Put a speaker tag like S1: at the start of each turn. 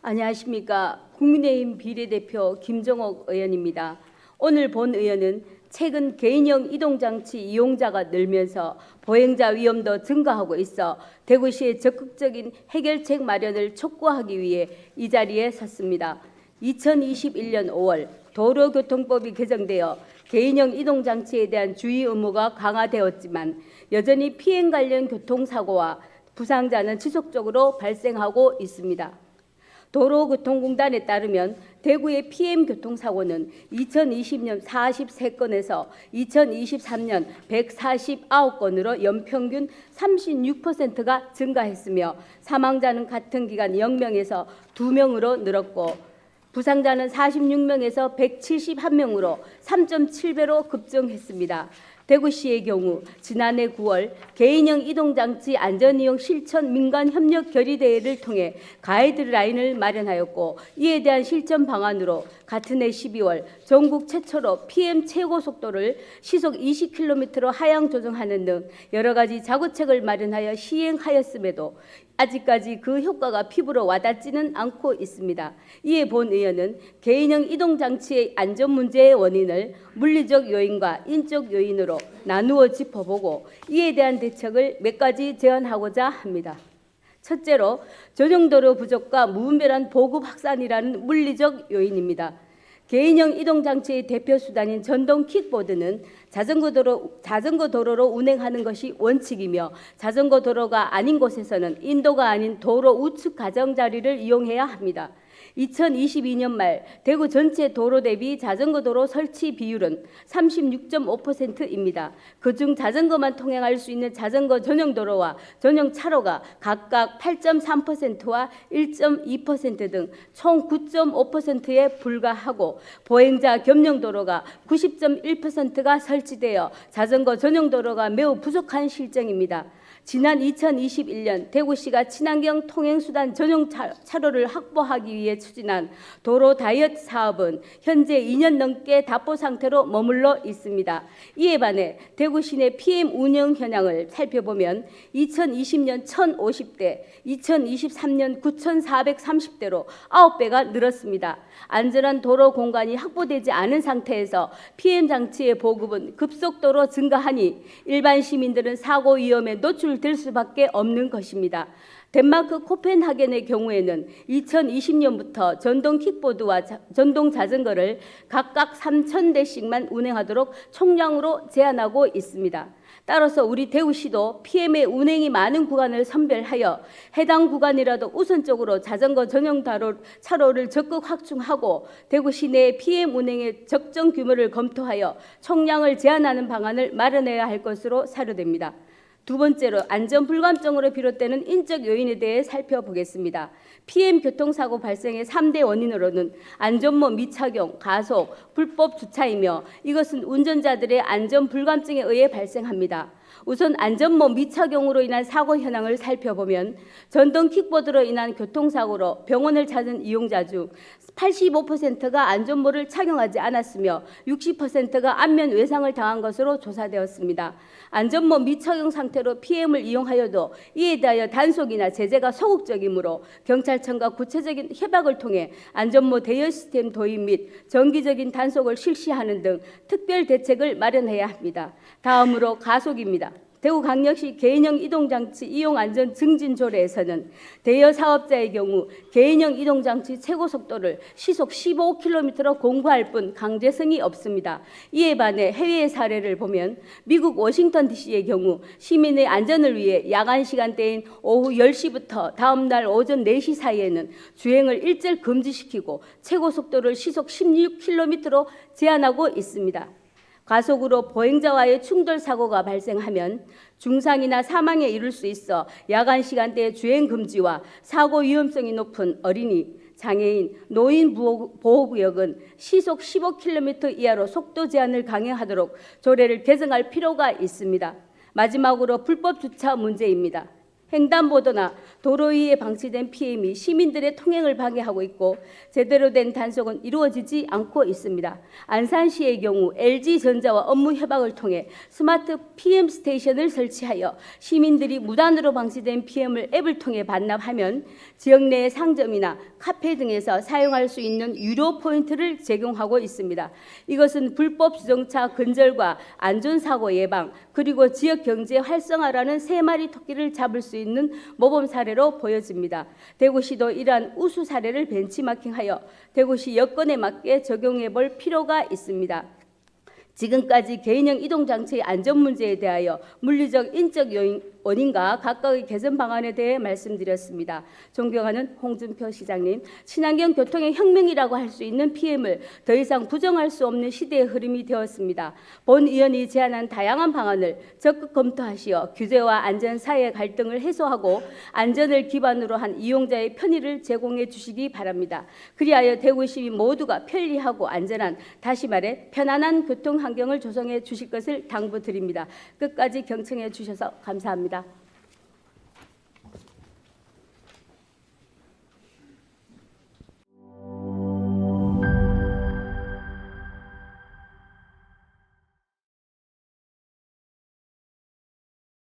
S1: 안녕하십니까. 국민의힘 비례대표 김정옥 의원입니다. 오늘 본 의원은 최근 개인형 이동장치 이용자가 늘면서 보행자 위험도 증가하고 있어 대구시의 적극적인 해결책 마련을 촉구하기 위해 이 자리에 섰습니다. 2021년 5월 도로교통법이 개정되어 개인형 이동장치에 대한 주의 의무가 강화되었지만 여전히 피해 관련 교통사고와 부상자는 지속적으로 발생하고 있습니다. 도로교통공단에 따르면 대구의 PM 교통사고는 2020년 43건에서 2023년 149건으로 연평균 36%가 증가했으며 사망자는 같은 기간 0명에서 2명으로 늘었고 부상자는 46명에서 171명으로 3.7배로 급증했습니다. 대구시의 경우 지난해 9월 개인형 이동장치 안전이용 실천 민간협력 결의대회를 통해 가이드라인을 마련하였고 이에 대한 실천 방안으로 같은 해 12월 전국 최초로 PM 최고 속도를 시속 20km로 하향 조정하는 등 여러 가지 자구책을 마련하여 시행하였음에도 아직까지 그 효과가 피부로 와닿지는 않고 있습니다. 이에 본 의원은 개인형 이동장치의 안전 문제의 원인을 물리적 요인과 인적 요인으로 나누어 짚어보고 이에 대한 대책을 몇 가지 제안하고자 합니다. 첫째로 전용도로 부족과 무분별한 보급 확산이라는 물리적 요인입니다. 개인형 이동장치의 대표 수단인 전동 킥보드는 자전거 도로로 운행하는 것이 원칙이며 자전거 도로가 아닌 곳에서는 인도가 아닌 도로 우측 가장자리를 이용해야 합니다. 2022년 말 대구 전체 도로 대비 자전거 도로 설치 비율은 36.5%입니다. 그중 자전거만 통행할 수 있는 자전거 전용 도로와 전용 차로가 각각 8.3%와 1.2% 등 총 9.5%에 불과하고 보행자 겸용 도로가 90.1%가 설치되어 자전거 전용 도로가 매우 부족한 실정입니다. 지난 2021년 대구시가 친환경 통행수단 전용 차로를 확보하기 위해 추진한 도로 다이어트 사업은 현재 2년 넘게 답보 상태로 머물러 있습니다. 이에 반해 대구시 내 PM 운영 현황을 살펴보면 2020년 1,050대, 2023년 9,430대로 9배가 늘었습니다. 안전한 도로 공간이 확보되지 않은 상태에서 PM 장치의 보급은 급속도로 증가하니 일반 시민들은 사고 위험에 노출될 수밖에 없는 것입니다. 덴마크 코펜하겐의 경우에는 2020년부터 전동 킥보드와 전동 자전거를 각각 3,000대씩만 운행하도록 총량으로 제한하고 있습니다. 따라서 우리 대구시도 PM의 운행이 많은 구간을 선별하여 해당 구간이라도 우선적으로 자전거 전용 차로를 적극 확충하고 대구시 내 PM 운행의 적정 규모를 검토하여 총량을 제한하는 방안을 마련해야 할 것으로 사료됩니다. 두 번째로 안전불감증으로 비롯되는 인적 요인에 대해 살펴보겠습니다. PM 교통사고 발생의 3대 원인으로는 안전모 미착용, 가속, 불법 주차이며 이것은 운전자들의 안전불감증에 의해 발생합니다. 우선 안전모 미착용으로 인한 사고 현황을 살펴보면 전동 킥보드로 인한 교통사고로 병원을 찾은 이용자 중 85%가 안전모를 착용하지 않았으며 60%가 안면 외상을 당한 것으로 조사되었습니다. 안전모 미착용 상태로 PM을 이용하여도 이에 대하여 단속이나 제재가 소극적이므로 경찰청과 구체적인 협약을 통해 안전모 대여 시스템 도입 및 정기적인 단속을 실시하는 등 특별 대책을 마련해야 합니다. 다음으로 가속입니다. 대구광역시 개인형 이동장치 이용 안전 증진 조례에서는 대여 사업자의 경우 개인형 이동장치 최고 속도를 시속 15km로 공부할 뿐 강제성이 없습니다. 이에 반해 해외의 사례를 보면 미국 워싱턴 DC의 경우 시민의 안전을 위해 야간 시간대인 오후 10시부터 다음 날 오전 4시 사이에는 주행을 일절 금지시키고 최고 속도를 시속 16km로 제한하고 있습니다. 가속으로 보행자와의 충돌 사고가 발생하면 중상이나 사망에 이를 수 있어 야간 시간대에 주행 금지와 사고 위험성이 높은 어린이, 장애인, 노인 보호구역은 시속 15km 이하로 속도 제한을 강행하도록 조례를 개정할 필요가 있습니다. 마지막으로 불법 주차 문제입니다. 횡단보도나 도로 위에 방치된 PM이 시민들의 통행을 방해하고 있고 제대로 된 단속은 이루어지지 않고 있습니다. 안산시의 경우 LG전자와 업무 협약을 통해 스마트 PM 스테이션을 설치하여 시민들이 무단으로 방치된 PM을 앱을 통해 반납하면 지역 내의 상점이나 카페 등에서 사용할 수 있는 유료 포인트를 제공하고 있습니다. 이것은 불법 주정차 근절과 안전사고 예방 그리고 지역 경제 활성화라는 세 마리 토끼를 잡을 수 있는 모범 사례로 보여집니다. 대구시도 이러한 우수 사례를 벤치마킹하여 대구시 여건에 맞게 적용해 볼 필요가 있습니다. 지금까지 개인형 이동장치의 안전 문제에 대하여 물리적, 인적 원인과 각각의 개선 방안에 대해 말씀드렸습니다. 존경하는 홍준표 시장님, 친환경 교통의 혁명이라고 할 수 있는 PM을 더 이상 부정할 수 없는 시대의 흐름이 되었습니다. 본 의원이 제안한 다양한 방안을 적극 검토하시어 규제와 안전 사이의 갈등을 해소하고 안전을 기반으로 한 이용자의 편의를 제공해 주시기 바랍니다. 그리하여 대구 시민 모두가 편리하고 안전한, 다시 말해 편안한 교통 환경을 조성해 주실 것을 당부드립니다. 끝까지 경청해 주셔서 감사합니다.